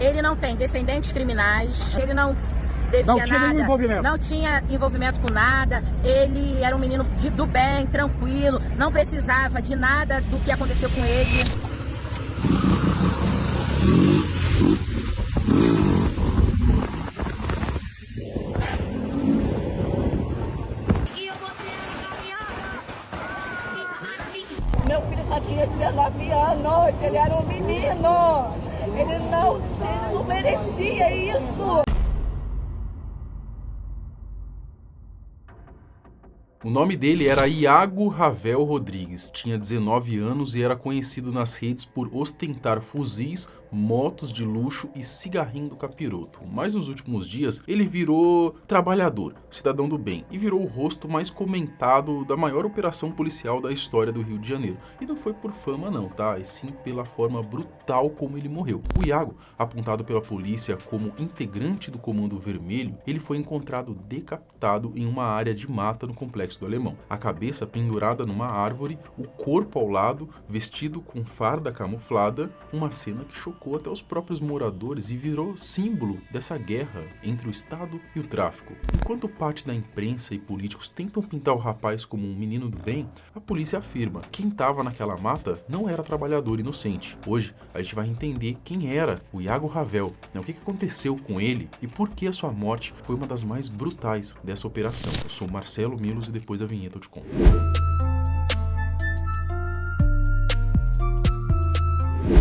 Ele não tem descendentes criminais, ele não devia nada, não tinha envolvimento com nada, ele era um menino do bem, tranquilo, não precisava de nada do que aconteceu com ele. Meu filho só tinha 19 anos, ele era um menino, ele não merecia isso. O nome dele era Iago Ravel Rodrigues, tinha 19 anos e era conhecido nas redes por ostentar fuzis, motos de luxo e cigarrinho do capiroto. Mas nos últimos dias ele virou trabalhador, cidadão do bem e virou o rosto mais comentado da maior operação policial da história do Rio de Janeiro. E não foi por fama não, tá? E sim pela forma brutal como ele morreu. O Iago, apontado pela polícia como integrante do Comando Vermelho, ele foi encontrado decapitado em uma área de mata no Complexo do Alemão. A cabeça pendurada numa árvore, o corpo ao lado, vestido com farda camuflada, uma cena que chocou até os próprios moradores e virou símbolo dessa guerra entre o Estado e o tráfico. Enquanto parte da imprensa e políticos tentam pintar o rapaz como um menino do bem, a polícia afirma que quem estava naquela mata não era trabalhador inocente. Hoje a gente vai entender quem era o Iago Ravel, né? O que aconteceu com ele e por que a sua morte foi uma das mais brutais dessa operação. Eu sou Marcelo Milos e depois da vinheta eu te conto.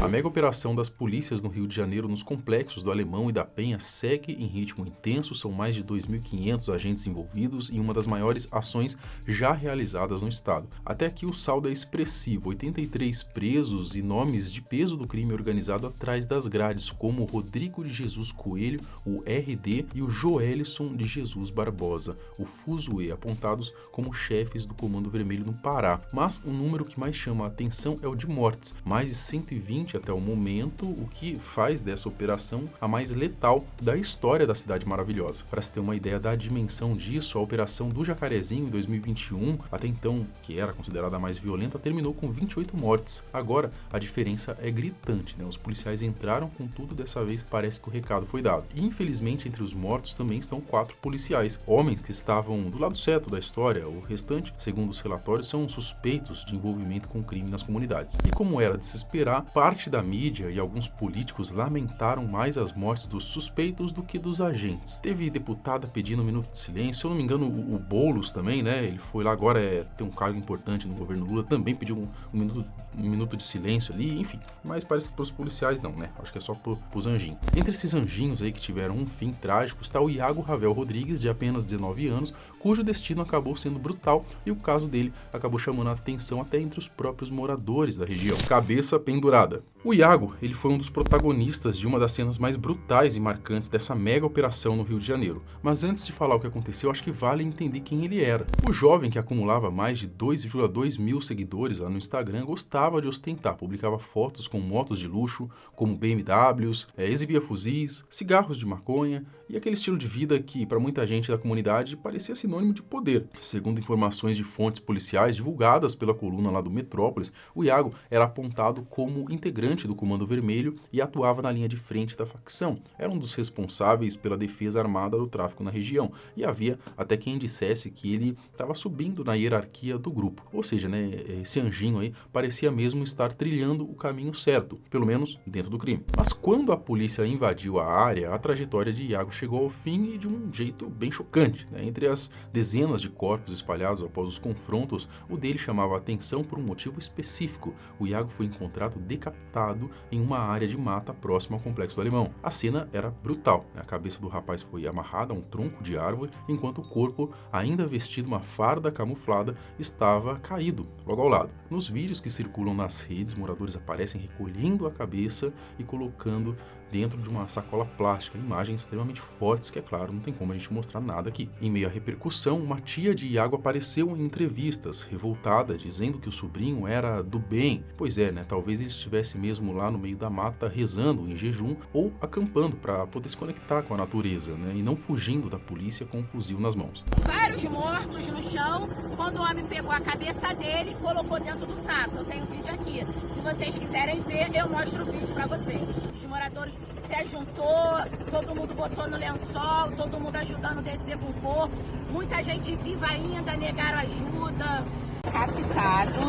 A mega operação das polícias no Rio de Janeiro nos complexos do Alemão e da Penha segue em ritmo intenso, são mais de 2.500 agentes envolvidos e uma das maiores ações já realizadas no estado. Até aqui o saldo é expressivo, 83 presos e nomes de peso do crime organizado atrás das grades, como Rodrigo de Jesus Coelho, o RD e o Joelison de Jesus Barbosa, o Fuzue, apontados como chefes do Comando Vermelho no Pará. Mas o número que mais chama a atenção é o de mortes, mais de 120 até o momento, o que faz dessa operação a mais letal da história da Cidade Maravilhosa. Para se ter uma ideia da dimensão disso, a operação do Jacarezinho em 2021, até então, que era considerada a mais violenta, terminou com 28 mortes. Agora, a diferença é gritante, né? Os policiais entraram com tudo, dessa vez parece que o recado foi dado. E, infelizmente, entre os mortos também estão 4 policiais, homens que estavam do lado certo da história. O restante, segundo os relatórios, são suspeitos de envolvimento com crime nas comunidades. E como era de se esperar, parte da mídia e alguns políticos lamentaram mais as mortes dos suspeitos do que dos agentes. Teve deputada pedindo um minuto de silêncio, se eu não me engano o Boulos também, né? Ele foi lá agora, tem um cargo importante no governo Lula, também pediu um minuto de silêncio ali, enfim. Mas parece que para os policiais não, né? Acho que é só para os anjinhos. Entre esses anjinhos aí que tiveram um fim trágico está o Iago Ravel Rodrigues, de apenas 19 anos, cujo destino acabou sendo brutal e o caso dele acabou chamando a atenção até entre os próprios moradores da região. Cabeça pendurada. O Iago, ele foi um dos protagonistas de uma das cenas mais brutais e marcantes dessa mega operação no Rio de Janeiro. Mas antes de falar o que aconteceu, acho que vale entender quem ele era. O jovem que acumulava mais de 2,2 mil seguidores lá no Instagram gostava de ostentar, publicava fotos com motos de luxo, como BMWs, exibia fuzis, cigarros de maconha e aquele estilo de vida que, para muita gente da comunidade, parecia sinônimo de poder. Segundo informações de fontes policiais divulgadas pela coluna lá do Metrópolis, o Iago era apontado como integrante do Comando Vermelho e atuava na linha de frente da facção. Era um dos responsáveis pela defesa armada do tráfico na região e havia até quem dissesse que ele estava subindo na hierarquia do grupo. Ou seja, né, esse anjinho aí parecia mesmo estar trilhando o caminho certo, pelo menos dentro do crime. Mas quando a polícia invadiu a área, a trajetória de Iago chegou ao fim e de um jeito bem chocante, né? Entre as dezenas de corpos espalhados após os confrontos, o dele chamava a atenção por um motivo específico. O Iago foi encontrado decapitado em uma área de mata próxima ao Complexo do Alemão. A cena era brutal, né? A cabeça do rapaz foi amarrada a um tronco de árvore, enquanto o corpo, ainda vestido uma farda camuflada, estava caído logo ao lado. Nos vídeos que circulam nas redes, moradores aparecem recolhendo a cabeça e colocando dentro de uma sacola plástica, imagens extremamente fortes que, é claro, não tem como a gente mostrar nada aqui. Em meio à repercussão, uma tia de Iago apareceu em entrevistas, revoltada, dizendo que o sobrinho era do bem. Pois é, né? Talvez ele estivesse mesmo lá no meio da mata, rezando em jejum ou acampando para poder se conectar com a natureza, né? E não fugindo da polícia com um fuzil nas mãos. Vários mortos no chão, quando o homem pegou a cabeça dele e colocou dentro do saco. Eu tenho vídeo aqui. Se vocês quiserem ver, eu mostro o vídeo para vocês. Os moradores até juntou, todo mundo botou no lençol, todo mundo ajudando a descer com o corpo. Muita gente viva ainda negaram ajuda. Captado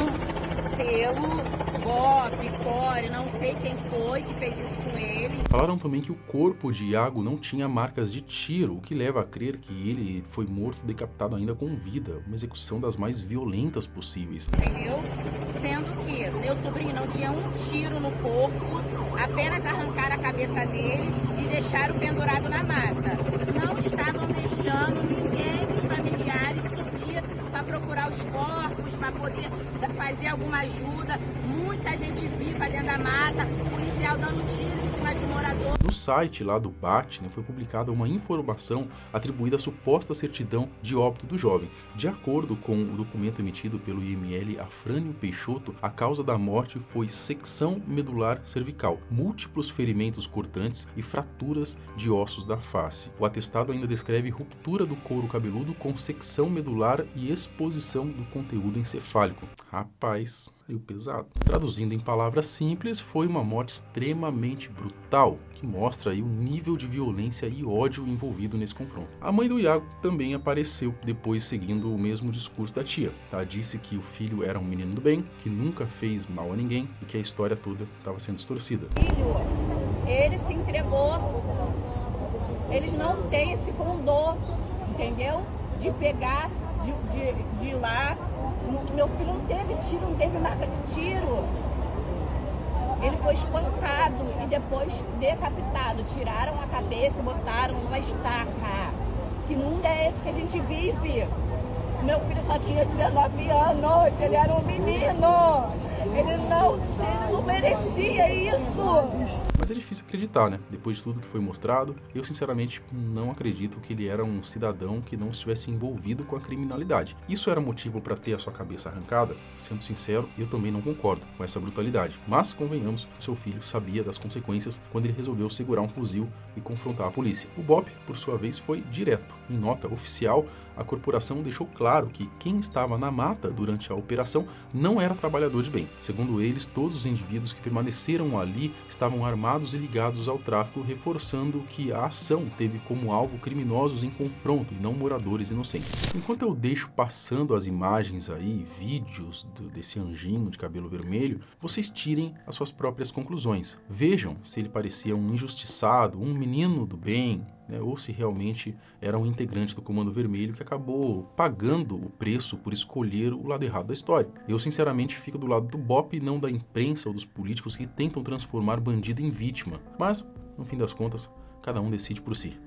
pelo BOPE, Core, não sei quem foi que fez isso com ele. Falaram também que o corpo de Iago não tinha marcas de tiro, o que leva a crer que ele foi morto decapitado ainda com vida, uma execução das mais violentas possíveis. Entendeu? Sendo que meu sobrinho não tinha um tiro no corpo, apenas arrancaram a cabeça dele e deixaram pendurado na mata. Não estavam deixando ninguém dos familiares subir para procurar os corpos, para poder fazer alguma ajuda. Muita gente viva dentro da mata, policial dando tiro em cima de um morador. No site lá do BAT, foi publicada uma informação atribuída à suposta certidão de óbito do jovem. De acordo com o documento emitido pelo IML Afrânio Peixoto, a causa da morte foi secção medular cervical, múltiplos ferimentos cortantes e fraturas de ossos da face. O atestado ainda descreve ruptura do couro cabeludo com secção medular e exposição do conteúdo encefálico. Rapaz, meio pesado. Traduzindo em palavras simples, foi uma morte extremamente brutal, que mostra aí o nível de violência e ódio envolvido nesse confronto. A mãe do Iago também apareceu depois seguindo o mesmo discurso da tia. Disse que o filho era um menino do bem, que nunca fez mal a ninguém e que a história toda estava sendo distorcida. Filho, ele se entregou, eles não têm esse condor, entendeu? De pegar, de ir lá. Meu filho não teve tiro, não teve marca de tiro. Ele foi espancado e depois decapitado. Tiraram a cabeça e botaram numa estaca. Que mundo é esse que a gente vive? Meu filho só tinha 19 anos, ele era um menino. Ele não merecia isso. Mas é difícil acreditar, né? Depois de tudo que foi mostrado, eu sinceramente não acredito que ele era um cidadão que não estivesse envolvido com a criminalidade. Isso era motivo para ter a sua cabeça arrancada? Sendo sincero, eu também não concordo com essa brutalidade. Mas, convenhamos, seu filho sabia das consequências quando ele resolveu segurar um fuzil e confrontar a polícia. O BOPE, por sua vez, foi direto. Em nota oficial, a corporação deixou claro que quem estava na mata durante a operação não era trabalhador de bem. Segundo eles, todos os indivíduos que permaneceram ali estavam armados e ligados ao tráfico, reforçando que a ação teve como alvo criminosos em confronto e não moradores inocentes. Enquanto eu deixo passando as imagens aí, vídeos desse anjinho de cabelo vermelho, vocês tirem as suas próprias conclusões. Vejam se ele parecia um injustiçado, um menino do bem, ou se realmente era um integrante do Comando Vermelho que acabou pagando o preço por escolher o lado errado da história. Eu sinceramente fico do lado do BOPE e não da imprensa ou dos políticos que tentam transformar bandido em vítima. Mas, no fim das contas, cada um decide por si.